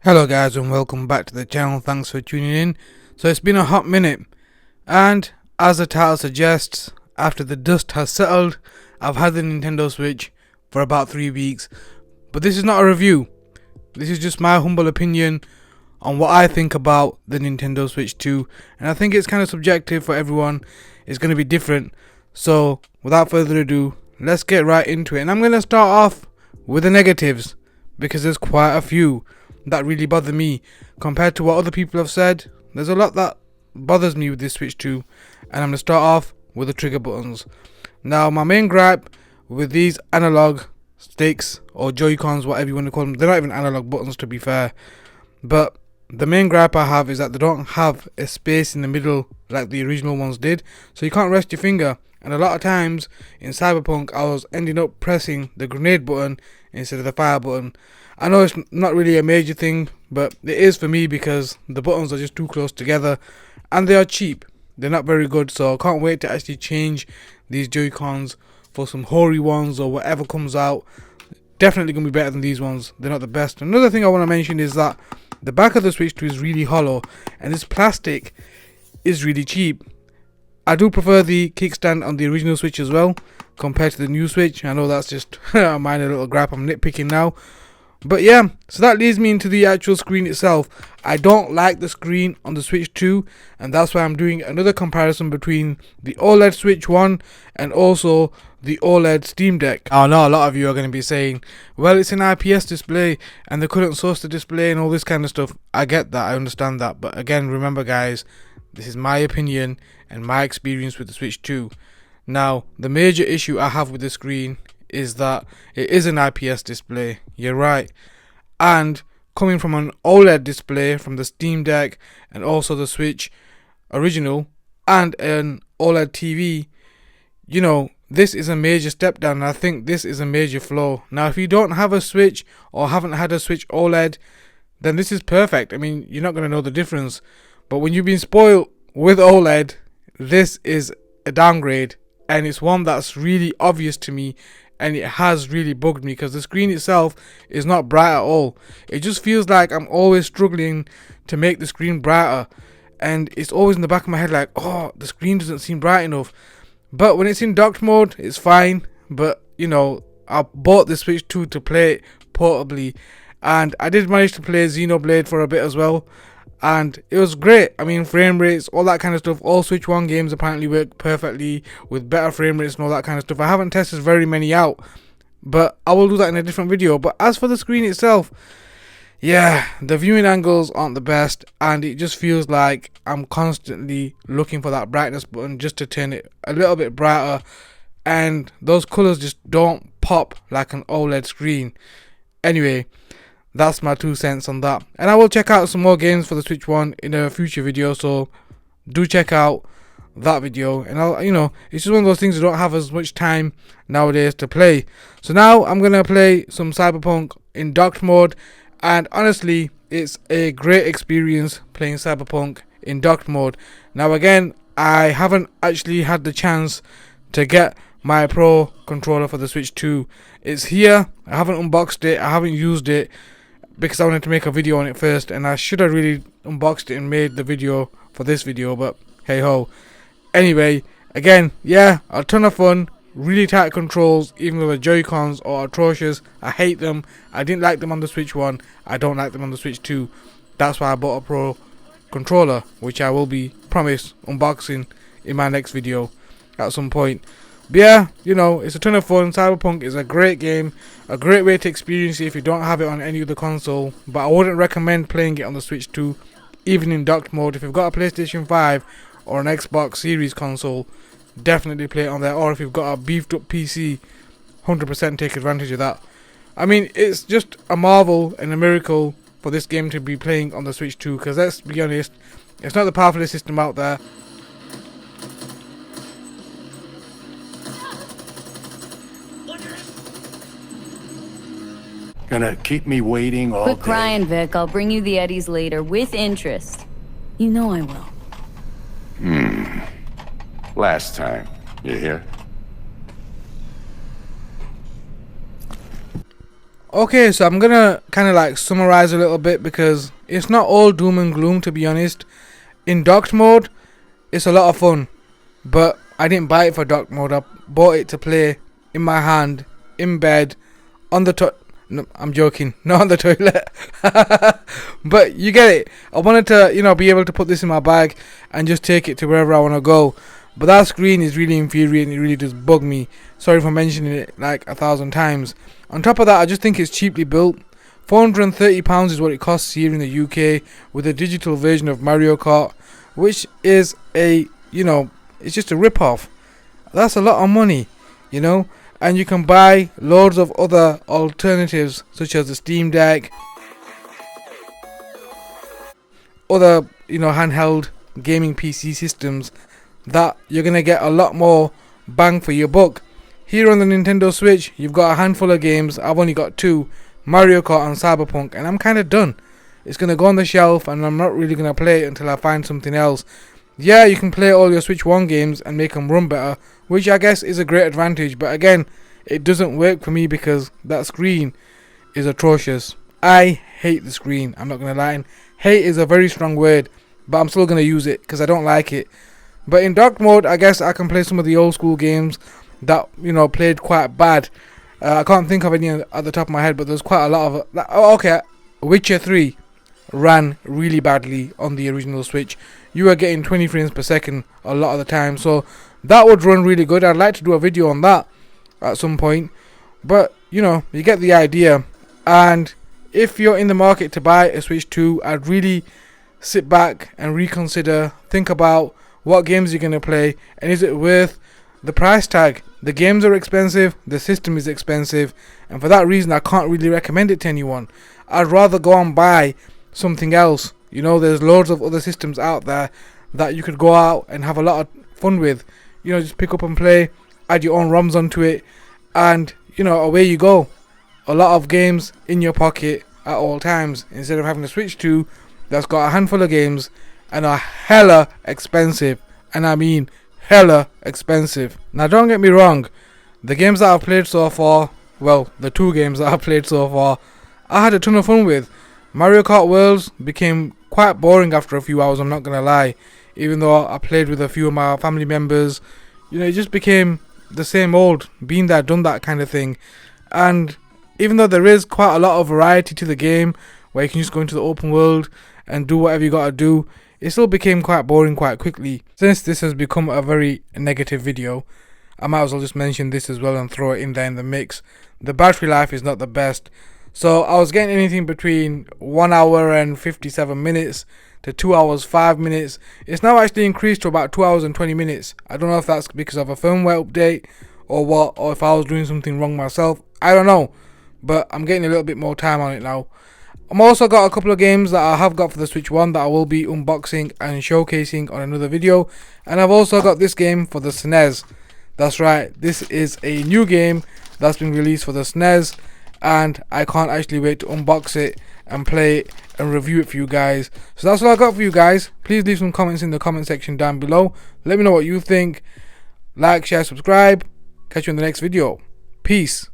Hello guys and welcome back to the channel. Thanks for tuning in. So it's been a hot minute, and as the title suggests, after the dust has settled, I've had the Nintendo Switch for about 3 weeks. But this is not a review. This is just my humble opinion on what I think about the Nintendo Switch 2, and I think it's kind of subjective for everyone. It's going to be different. So without further ado, let's get right into it. And I'm going to start off with the negatives, because there's quite a few that really bother me compared to what other people have said. There's a lot that bothers me with this Switch 2, and I'm going to start off with the trigger buttons. Now, my main gripe with these analog sticks or Joy-Cons, whatever you want to call them, they're not even analog buttons to be fair, but the main gripe I have is that they don't have a space in the middle like the original ones did, so you can't rest your finger. And a lot of times in Cyberpunk I was ending up pressing the grenade button instead of the fire button. I know it's not really a major thing, but it is for me because the buttons are just too close together and they are cheap. They're not very good, so I can't wait to actually change these Joy-Cons for some hoary ones or whatever comes out. Definitely going to be better than these ones. They're not the best. Another thing I want to mention is that the back of the Switch 2 is really hollow and this plastic is really cheap. I do prefer the kickstand on the original Switch as well compared to the new Switch. I know that's just a minor little gripe, I'm nitpicking now. But yeah, so that leads me into the actual screen itself. I don't like the screen on the Switch 2, and that's why I'm doing another comparison between the OLED Switch 1 and also the OLED Steam Deck. I know a lot of you are going to be saying, well, it's an IPS display and they couldn't source the display and all this kind of stuff. I get that, I understand that, but again, remember guys, this is my opinion and my experience with the Switch 2. Now, the major issue I have with the screen is that it is an IPS display. You're right. And coming from an OLED display from the Steam Deck and also the Switch original and an OLED TV, you know, this is a major step down, and I think this is a major flaw. Now, if you don't have a Switch or haven't had a Switch OLED, then this is perfect. I mean, you're not going to know the difference. But when you've been spoiled with OLED, this is a downgrade, and it's one that's really obvious to me, and it has really bugged me because the screen itself is not bright at all. It just feels like I'm always struggling to make the screen brighter, and it's always in the back of my head like, oh, the screen doesn't seem bright enough. But when it's in docked mode, it's fine. But you know, I bought the Switch 2 to play it portably, and I did manage to play Xenoblade for a bit as well, and it was great. I mean, frame rates, all that kind of stuff. All Switch 1 games apparently work perfectly with better frame rates and all that kind of stuff. I haven't tested very many out, but I will do that in a different video. But as for the screen itself, yeah, the viewing angles aren't the best, and it just feels like I'm constantly looking for that brightness button just to turn it a little bit brighter, and those colors just don't pop like an OLED screen. Anyway, that's my 2 cents on that, and I will check out some more games for the Switch 1 in a future video, so do check out that video. And I'll, you know, it's just one of those things I don't have as much time nowadays to play. So now I'm gonna play some Cyberpunk in docked mode, and honestly, it's a great experience playing Cyberpunk in docked mode. Now again, I haven't actually had the chance to get my Pro controller for the Switch 2. It's here. I haven't unboxed it, I haven't used it, because I wanted to make a video on it first, and I should have really unboxed it and made the video for this video, but hey ho. Anyway, again, yeah, a ton of fun, really tight controls, even though the Joy-Cons are atrocious. I hate them. I didn't like them on the Switch 1, I don't like them on the Switch 2. That's why I bought a Pro controller, which I will be, promise, unboxing in my next video at some point. But yeah, you know, it's a ton of fun. Cyberpunk is a great game, a great way to experience it if you don't have it on any other console, but I wouldn't recommend playing it on the Switch 2, even in docked mode. If you've got a PlayStation 5 or an Xbox Series console, definitely play it on there, or if you've got a beefed up PC, 100% take advantage of that. I mean, it's just a marvel and a miracle for this game to be playing on the Switch 2, because let's be honest, it's not the powerfulest system out there. Gonna keep me waiting all Quit day. crying, Vic. I'll bring you the Eddies later, with interest. You know I will. Last time. You hear? Okay, so I'm gonna kind of like summarize a little bit because it's not all doom and gloom, to be honest. In docked mode, it's a lot of fun, but I didn't buy it for docked mode. I bought it to play in my hand, in bed, on the no, I'm joking, not on the toilet. But you get it. I wanted to, be able to put this in my bag and just take it to wherever I want to go. But that screen is really infuriating. It really does bug me. Sorry for mentioning it like 1,000 times. On top of that, I just think it's cheaply built. £430 is what it costs here in the UK with a digital version of Mario Kart, which is it's just a rip-off. That's a lot of money, and you can buy loads of other alternatives such as the Steam Deck, other handheld gaming PC systems that you're gonna get a lot more bang for your buck. Here on the Nintendo Switch, you've got a handful of games. I've only got 2, Mario Kart and Cyberpunk, and I'm kind of done. It's gonna go on the shelf, and I'm not really gonna play it until I find something else. Yeah, you can play all your Switch 1 games and make them run better, which I guess is a great advantage, but again, it doesn't work for me because that screen is atrocious. I hate the screen, I'm not gonna lie. Hate is a very strong word, but I'm still gonna use it because I don't like it. But in docked mode, I guess I can play some of the old school games that played quite bad. I can't think of any at the top of my head, but there's quite a lot of okay, Witcher 3 ran really badly on the original Switch. You were getting 20 frames per second a lot of the time, so that would run really good. I'd like to do a video on that at some point, but you get the idea. And if you're in the market to buy a Switch 2, I'd really sit back and reconsider, think about what games you're going to play, and is it worth the price tag. The games are expensive, the system is expensive, and for that reason I can't really recommend it to anyone. I'd rather go and buy something else. There's loads of other systems out there that you could go out and have a lot of fun with. Just pick up and play, add your own ROMs onto it, and away you go. A lot of games in your pocket at all times, instead of having a Switch 2 that's got a handful of games and are hella expensive. And I mean hella expensive. Now don't get me wrong, the games that I've played so far, well, the 2 games that I've played so far, I had a ton of fun with. Mario Kart World became quite boring after a few hours, I'm not gonna lie. Even though I played with a few of my family members, it just became the same old, been there, done that kind of thing. And even though there is quite a lot of variety to the game, where you can just go into the open world and do whatever you gotta do, it still became quite boring quite quickly. Since this has become a very negative video, I might as well just mention this as well and throw it in there in the mix. The battery life is not the best. So I was getting anything between 1 hour and 57 minutes to 2 hours 5 minutes. It's now actually increased to about 2 hours and 20 minutes. I don't know if that's because of a firmware update or what, or if I was doing something wrong myself. I don't know, but I'm getting a little bit more time on it now. I'm also got a couple of games that I have got for the Switch 1 that I will be unboxing and showcasing on another video. And I've also got this game for the SNES. That's right, this is a new game that's been released for the SNES, and I can't actually wait to unbox it and play it and review it for you guys. So that's all I got for you guys. Please leave some comments in the comment section down below. Let me know what you think. Like, share, subscribe. Catch you in the next video. Peace.